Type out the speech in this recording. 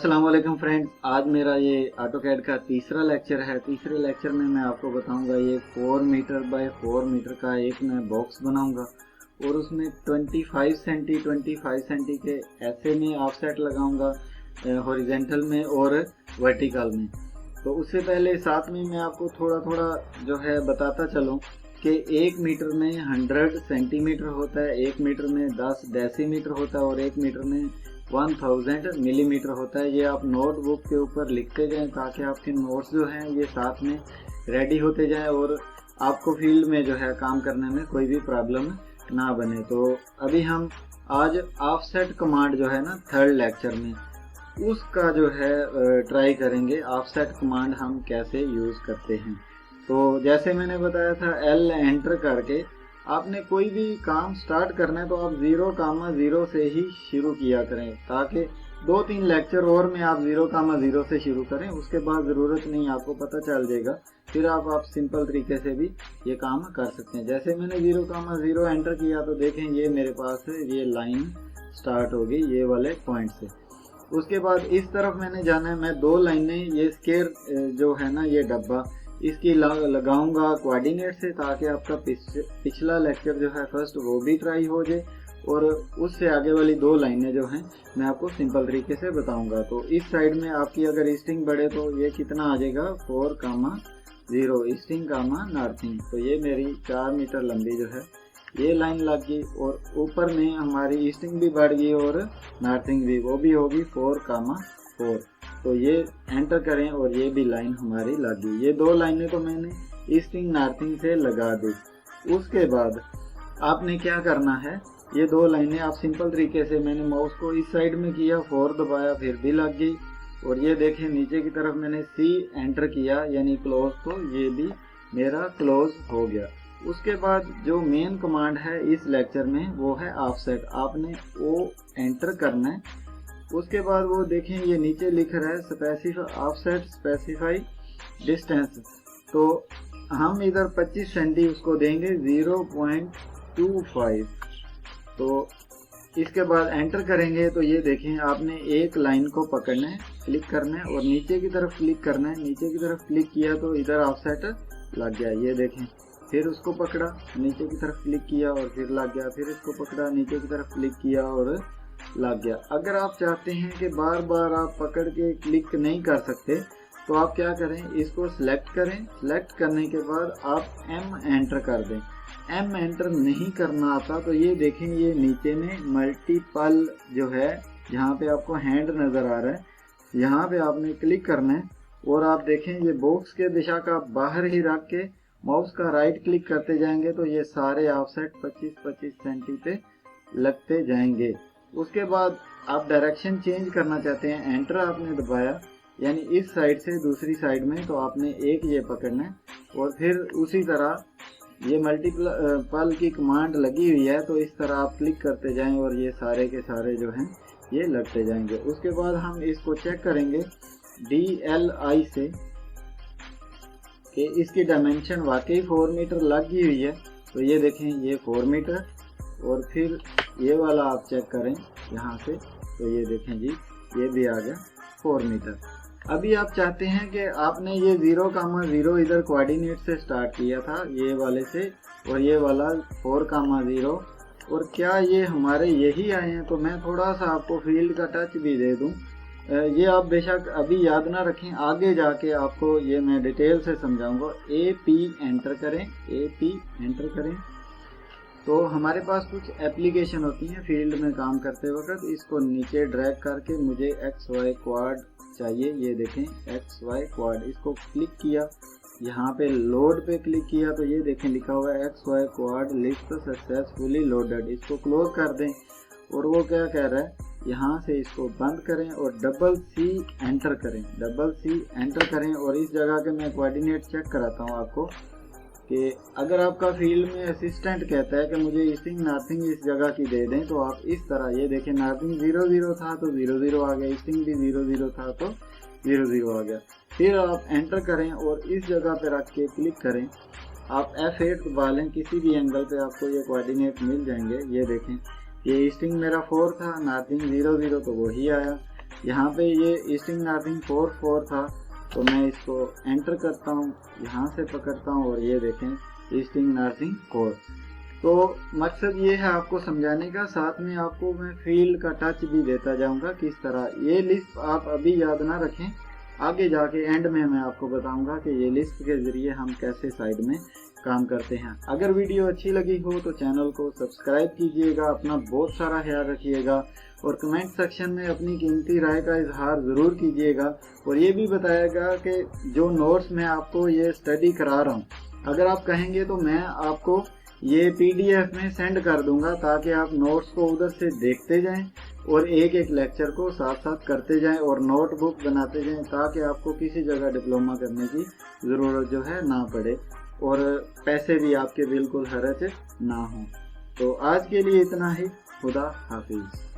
अस्सलाम वालेकुम फ्रेंड्स, आज मेरा ये ऑटोकैड का तीसरा लेक्चर है। तीसरे लेक्चर में मैं आपको बताऊंगा ये 4 मीटर बाय 4 मीटर का एक मैं बॉक्स बनाऊंगा और उसमें 25 सेंटी के ऐसे में ऑफसेट लगाऊंगा, हॉरिजेंटल में और वर्टिकल में। तो उससे पहले साथ में मैं आपको थोड़ा थोड़ा जो है बताता चलूँ कि 1 मीटर में 100 सेंटीमीटर होता है, 1 मीटर में 10 डेसीमीटर होता है और 1 मीटर में 1000 मिलीमीटर होता है। ये आप नोटबुक के ऊपर लिखते जाएं ताकि आपके नोट्स जो हैं ये साथ में रेडी होते जाएं और आपको फील्ड में जो है काम करने में कोई भी प्रॉब्लम ना बने। तो अभी हम आज ऑफसेट कमांड जो है ना थर्ड लेक्चर में उसका जो है ट्राई करेंगे। ऑफसेट कमांड हम कैसे यूज करते हैं। तो जैसे मैंने बताया था L एंटर करके आपने कोई भी काम स्टार्ट करना है तो आप 0,0 से ही शुरू किया करें ताकि 2-3 लेक्चर और में आप 0,0 से शुरू करें। उसके बाद ज़रूरत नहीं, आपको पता चल जाएगा। फिर आप सिंपल तरीके से भी ये काम कर सकते हैं। जैसे मैंने 0,0 एंटर किया तो देखें ये मेरे पास है, ये लाइन स्टार्ट होगी ये वाले पॉइंट से। उसके बाद इस तरफ मैंने जाना है, मैं 2 लाइनें ये स्केयर जो है ना ये डब्बा इसकी लगाऊंगा कोऑर्डिनेट से ताकि आपका पिछला लेक्चर जो है फर्स्ट वो भी ट्राई हो जाए और उससे आगे वाली 2 लाइनें जो हैं मैं आपको सिंपल तरीके से बताऊंगा। तो इस साइड में आपकी अगर स्ट्रिंग बढ़े तो ये कितना आ जाएगा 4,0 स्ट्रिंग कामा नॉर्थिंग। तो ये मेरी 4 मीटर लंबी जो है ये लाइन लग गई और ऊपर में हमारी स्ट्रिंग भी बढ़ गई और नॉर्थिंग भी वो भी होगी 4,4। तो ये एंटर करें और ये भी लाइन हमारी लग गई। ये 2 लाइनें तो मैंने स्ट्रिंग नॉर्थिंग से लगा दी। उसके बाद आपने क्या करना है, ये 2 लाइनें आप सिंपल तरीके से मैंने माउस को इस साइड में किया, 4 दबाया फिर भी लग गई। और ये देखें नीचे की तरफ मैंने C एंटर किया यानी क्लोज, तो ये भी मेरा क्लोज हो गया। उसके बाद जो मेन कमांड है इस लेक्चर में वो है ऑफसेट। आपने O एंटर करना है। उसके बाद वो देखें ये नीचे लिख रहा है स्पेसिफाई ऑफसेट स्पेसिफाई डिस्टेंस। तो हम इधर 25 सेंटी उसको देंगे 0.25। तो इसके बाद एंटर करेंगे तो ये देखें आपने एक लाइन को पकड़ना है, क्लिक करना है और नीचे की तरफ क्लिक करना है। नीचे की तरफ क्लिक किया तो इधर ऑफसेट लग गया, ये देखें। फिर उसको पकड़ा, नीचे की तरफ क्लिक किया और फिर लग गया। फिर इसको पकड़ा, नीचे की तरफ क्लिक किया और लग गया। अगर आप चाहते हैं कि बार बार आप पकड़ के क्लिक नहीं कर सकते तो आप क्या करें, इसको सिलेक्ट करें। सिलेक्ट करने के बाद आप M एंटर कर दें। M एंटर नहीं करना आता तो ये देखें ये नीचे में मल्टीपल जो है जहाँ पे आपको हैंड नज़र आ रहा है यहाँ पे आपने क्लिक करना है और आप देखें ये बॉक्स के दिशा का बाहर ही रख के माउस का राइट क्लिक करते जाएंगे तो ये सारे ऑफसेट 25-25 सेंटी पे लगते जाएंगे। उसके बाद आप डायरेक्शन चेंज करना चाहते हैं, एंटर आपने दबाया यानी इस साइड से दूसरी साइड में, तो आपने एक ये पकड़ना है और फिर उसी तरह ये मल्टीपल की कमांड लगी हुई है तो इस तरह आप क्लिक करते जाएं और ये सारे के सारे जो हैं ये लगते जाएंगे। उसके बाद हम इसको चेक करेंगे DLI से कि इसकी डायमेंशन वाकई 4 मीटर लगी हुई है। तो ये देखें ये 4 मीटर और फिर ये वाला आप चेक करें यहाँ से तो ये देखें जी ये भी आ गया 4 मीटर। अभी आप चाहते हैं कि आपने ये 0,0 इधर कोऑर्डिनेट से स्टार्ट किया था ये वाले से और ये वाला 4,0 और क्या ये हमारे यही आए हैं। तो मैं थोड़ा सा आपको फील्ड का टच भी दे दूं। ये आप बेशक अभी याद ना रखें, आगे जाके आपको ये मैं डिटेल से समझाऊंगा। AP एंटर करें, AP एंटर करें तो हमारे पास कुछ एप्लीकेशन होती हैं फील्ड में काम करते वक्त। इसको नीचे ड्रैग करके मुझे XY क्वाड चाहिए, ये देखें XY क्वाड। इसको क्लिक किया, यहाँ पे लोड पे क्लिक किया तो ये देखें लिखा हुआ है XY quad list successfully loaded. इसको क्लोज कर दें और वो क्या कह रहा है यहाँ से इसको बंद करें और C एंटर करें, C एंटर करें। और इस जगह के मैं कोऑर्डिनेट चेक कराता हूँ आपको कि अगर आपका फील्ड में असिस्टेंट कहता है कि मुझे स्ट्रिंग नॉर्थिंग इस जगह की दे दें तो आप इस तरह ये देखें नॉर्थिंग 0,0 था तो 0,0 आ गया, स्ट्रिंग भी 0,0 था तो 0,0 आ गया। फिर आप एंटर करें और इस जगह पे रख के क्लिक करें। आप F8 दबा लें, किसी भी एंगल पे आपको ये कोऑर्डिनेट मिल जाएंगे। ये देखें ये स्ट्रिंग मेरा 4 था, नॉर्थिंग 0,0 तो वही आया। यहाँ पे ये ईस्टिंग नर्सिंग 4 था, तो मैं इसको एंटर करता हूँ, यहाँ से पकड़ता हूँ और ये देखें ईस्टिंग नर्सिंग 4। तो मकसद ये है आपको समझाने का, साथ में आपको मैं फील्ड का टच भी देता जाऊंगा किस तरह। ये लिस्ट आप अभी याद ना रखें, आगे जाके एंड में मैं आपको बताऊंगा कि ये लिस्ट के जरिए हम कैसे साइड में काम करते हैं। अगर वीडियो अच्छी लगी हो तो चैनल को सब्सक्राइब कीजिएगा, अपना बहुत सारा ख्याल रखिएगा और कमेंट सेक्शन में अपनी कीमती राय का इजहार ज़रूर कीजिएगा। और ये भी बताएगा कि जो नोट्स मैं आपको ये स्टडी करा रहा हूँ, अगर आप कहेंगे तो मैं आपको ये PDF में सेंड कर दूंगा, ताकि आप नोट्स को उधर से देखते जाएं और एक एक लेक्चर को साथ साथ करते जाएं और नोटबुक बनाते जाएं, ताकि आपको किसी जगह डिप्लोमा करने की ज़रूरत जो है ना पड़े और पैसे भी आपके बिल्कुल खर्च ना हो। तो आज के लिए इतना ही। खुदा हाफिज।